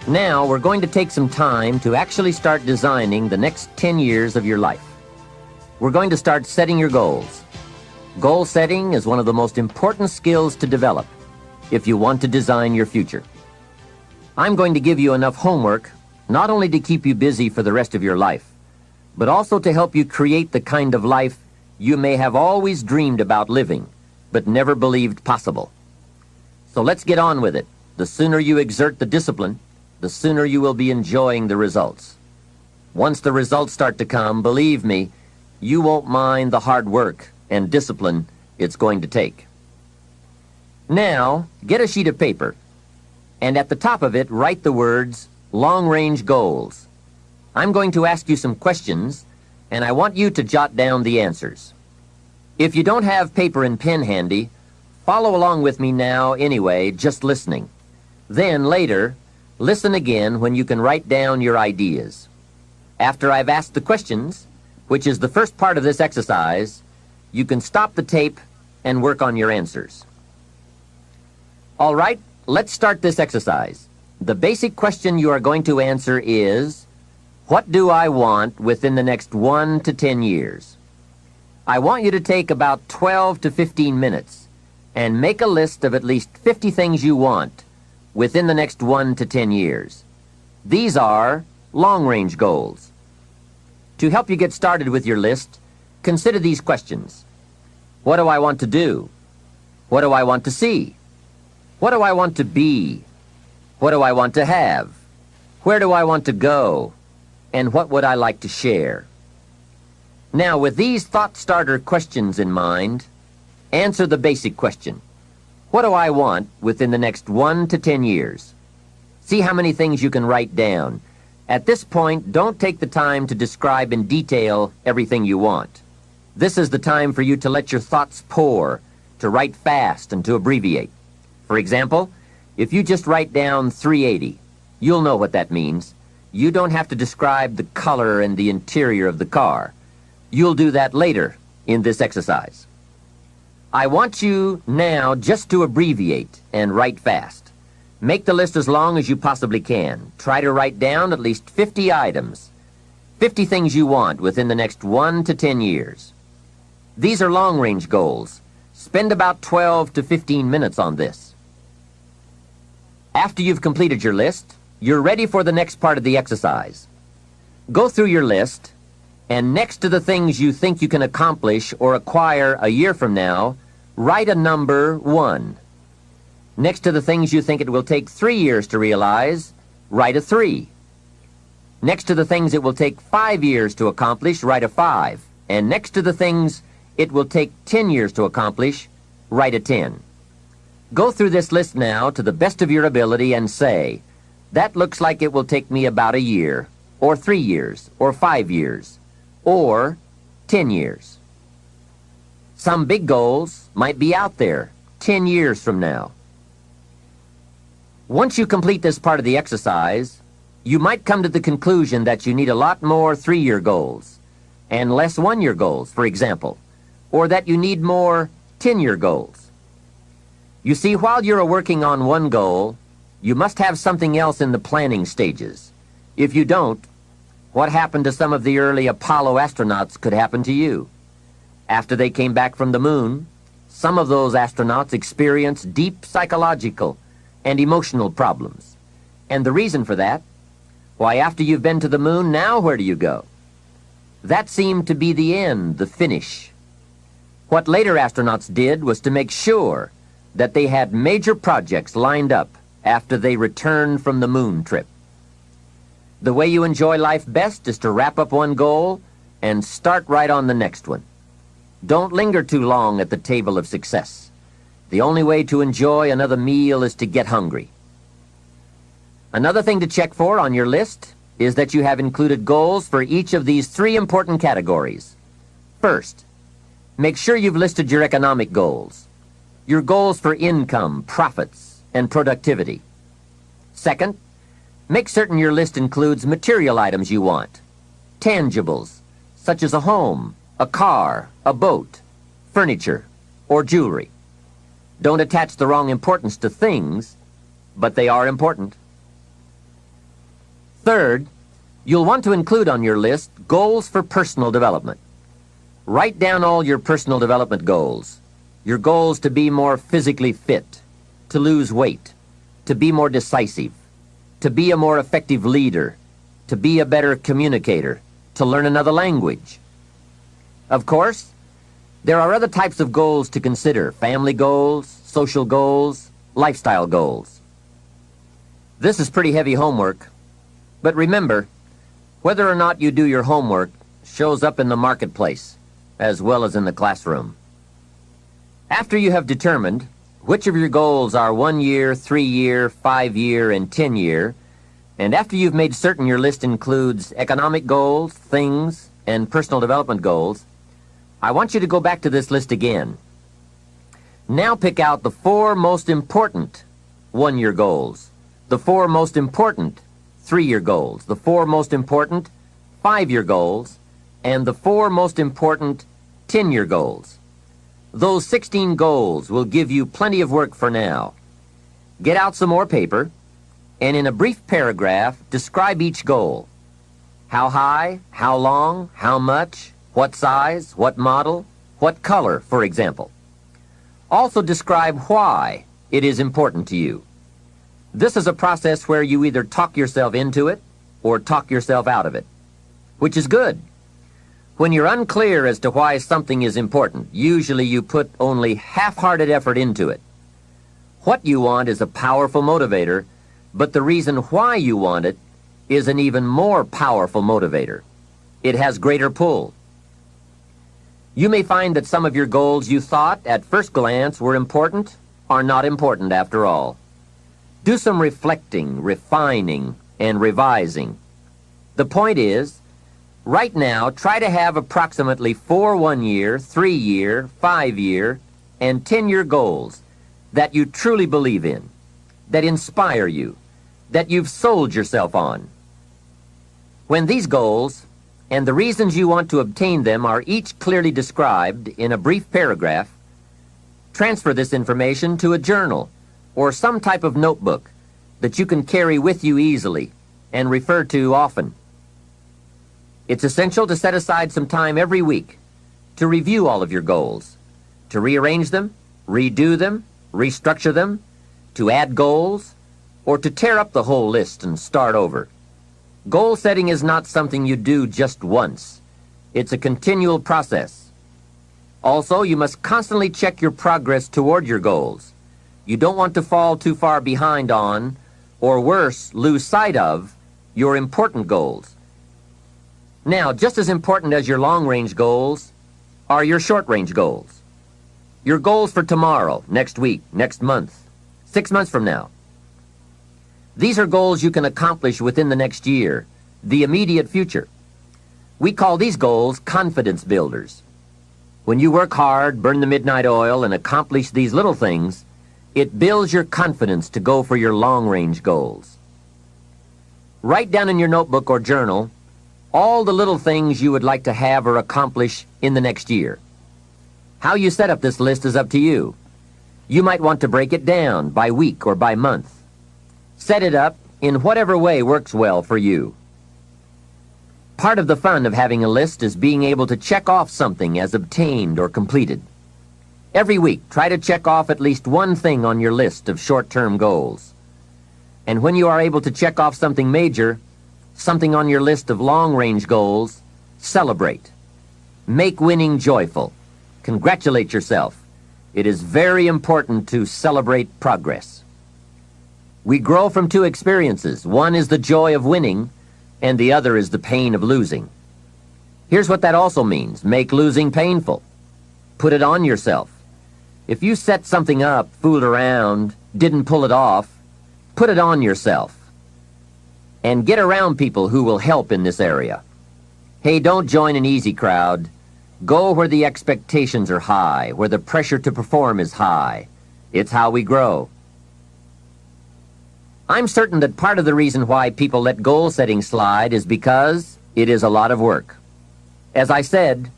Now we're going to take some time to actually start designing the next 10 years of your life. We're going to start setting your goals. Goal setting is one of the most important skills to develop if you want to design your future. I'm going to give you enough homework not only to keep you busy for the rest of your life, but also to help you create the kind of life you may have always dreamed about living, but never believed possible. So let's get on with it. The sooner you exert the discipline, the sooner you will be enjoying the results. Once the results start to come, believe me, you won't mind the hard work and discipline it's going to take. Now, get a sheet of paper, and at the top of it, write the words, long-range goals. I'm going to ask you some questions, and I want you to jot down the answers. If you don't have paper and pen handy, follow along with me now anyway, just listening. Then, later, listen again when you can write down your ideas. After I've asked the questions, which is the first part of this exercise, you can stop the tape and work on your answers. All right, let's start this exercise. The basic question you are going to answer is, what do I want within the next 1 to 10 years? I want you to take about 12 to 15 minutes and make a list of at least 50 things you want within the next 1 to 10 years. These are long-range goals. To help you get started with your list, consider these questions. What do I want to do? What do I want to see? What do I want to be? What do I want to have? Where do I want to go? And what would I like to share? Now, with these thought-starter questions in mind, answer the basic question. What do I want within the next 1 to 10 years? See how many things you can write down. At this point, don't take the time to describe in detail everything you want. This is the time for you to let your thoughts pour, to write fast and to abbreviate. For example, if you just write down 380, you'll know what that means. You don't have to describe the color and the interior of the car. You'll do that later in this exercise. I want you now just to abbreviate and write fast. Make the list as long as you possibly can. Try to write down at least 50 items, 50 things you want within the next 1 to 10 years. These are long-range goals. Spend about 12 to 15 minutes on this. After you've completed your list, you're ready for the next part of the exercise. Go through your list, and next to the things you think you can accomplish or acquire a year from now, write a number 1. Next to the things you think it will take 3 years to realize, write a 3. Next to the things it will take 5 years to accomplish, write a 5. And next to the things it will take 10 years to accomplish, write a 10. Go through this list now to the best of your ability and say, that looks like it will take me about a year, or 3 years, or 5 years, or 10 years. Some big goals might be out there 10 years from now. Once you complete this part of the exercise, you might come to the conclusion that you need a lot more 3-year goals and less 1-year goals, for example, or that you need more 10-year goals. You see, while you're working on one goal, you must have something else in the planning stages. If you don't, what happened to some of the early Apollo astronauts could happen to you. After they came back from the moon, some of those astronauts experienced deep psychological and emotional problems. And the reason for that? Why, after you've been to the moon, now where do you go? That seemed to be the end, the finish. What later astronauts did was to make sure that they had major projects lined up after they returned from the moon trip. The way you enjoy life best is to wrap up one goal and start right on the next one. Don't linger too long at the table of success. The only way to enjoy another meal is to get hungry. Another thing to check for on your list is that you have included goals for each of these 3 important categories. First, make sure you've listed your economic goals, your goals for income, profits, and productivity. Second, make certain your list includes material items you want, tangibles, such as a home, a car, a boat, furniture, or jewelry. Don't attach the wrong importance to things, but they are important. Third, you'll want to include on your list goals for personal development. Write down all your personal development goals. Your goals to be more physically fit, to lose weight, to be more decisive, to be a more effective leader, to be a better communicator, to learn another language. Of course, there are other types of goals to consider: family goals, social goals, lifestyle goals. This is pretty heavy homework, but remember, whether or not you do your homework shows up in the marketplace as well as in the classroom. After you have determined which of your goals are 1 year, 3 year, 5 year, and 10 year, and after you've made certain your list includes economic goals, things, and personal development goals, I want you to go back to this list again. Now pick out the 4 most important 1-year goals, the 4 most important 3-year goals, the 4 most important 5-year goals, and the 4 most important 10-year goals. Those 16 goals will give you plenty of work for now. Get out some more paper, and in a brief paragraph, describe each goal. How high, how long, how much, what size, what model, what color, for example. Also describe why it is important to you. This is a process where you either talk yourself into it or talk yourself out of it, which is good. When you're unclear as to why something is important, usually you put only half-hearted effort into it. What you want is a powerful motivator, but the reason why you want it is an even more powerful motivator. It has greater pull. You may find that some of your goals you thought at first glance were important are not important after all. Do some reflecting, refining, and revising. The point is, right now, try to have approximately 4 1-year, 3-year, 5-year, and 10-year goals that you truly believe in, that inspire you, that you've sold yourself on. When these goals and the reasons you want to obtain them are each clearly described in a brief paragraph, transfer this information to a journal or some type of notebook that you can carry with you easily and refer to often. It's essential to set aside some time every week to review all of your goals, to rearrange them, redo them, restructure them, to add goals, or to tear up the whole list and start over. Goal setting is not something you do just once. It's a continual process. Also, you must constantly check your progress toward your goals. You don't want to fall too far behind on, or worse, lose sight of, your important goals. Now, just as important as your long-range goals are your short-range goals. Your goals for tomorrow, next week, next month, 6 months from now. These are goals you can accomplish within the next year, the immediate future. We call these goals confidence builders. When you work hard, burn the midnight oil, and accomplish these little things, it builds your confidence to go for your long-range goals. Write down in your notebook or journal all the little things you would like to have or accomplish in the next year. How you set up this list is up to you. You might want to break it down by week or by month. Set it up in whatever way works well for you. Part of the fun of having a list is being able to check off something as obtained or completed. Every week, try to check off at least one thing on your list of short-term goals. And when you are able to check off something major, something on your list of long-range goals, celebrate. Make winning joyful. Congratulate yourself. It is very important to celebrate progress. We grow from 2 experiences. One is the joy of winning, and the other is the pain of losing. Here's what that also means. Make losing painful. Put it on yourself. If you set something up, fooled around, didn't pull it off, put it on yourself. And get around people who will help in this area. Hey, don't join an easy crowd. Go where the expectations are high, where the pressure to perform is high. It's how we grow. I'm certain that part of the reason why people let goal setting slide is because it is a lot of work. As I said,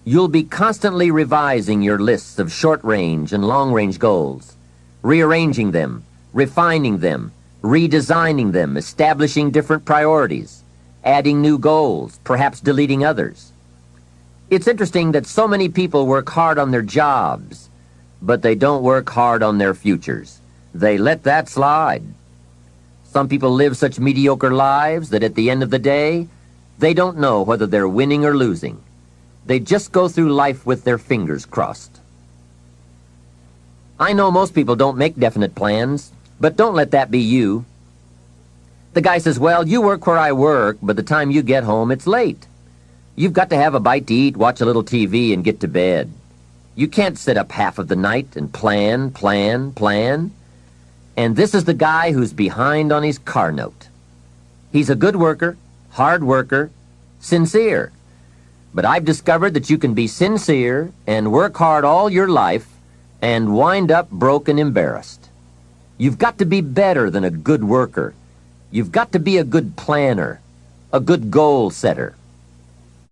you'll be constantly revising your lists of short-range and long-range goals, rearranging them, refining them, redesigning them, establishing different priorities, adding new goals, perhaps deleting others. It's interesting that so many people work hard on their jobs, but they don't work hard on their futures. They let that slide. Some people live such mediocre lives that at the end of the day, they don't know whether they're winning or losing. They just go through life with their fingers crossed. I know most people don't make definite plans, but don't let that be you. The guy says, well, you work where I work, but the time you get home, it's late. You've got to have a bite to eat, watch a little TV, and get to bed. You can't sit up half of the night and plan. And this is the guy who's behind on his car note. He's a good worker, hard worker, sincere. But I've discovered that you can be sincere and work hard all your life and wind up broke and embarrassed. You've got to be better than a good worker. You've got to be a good planner, a good goal setter.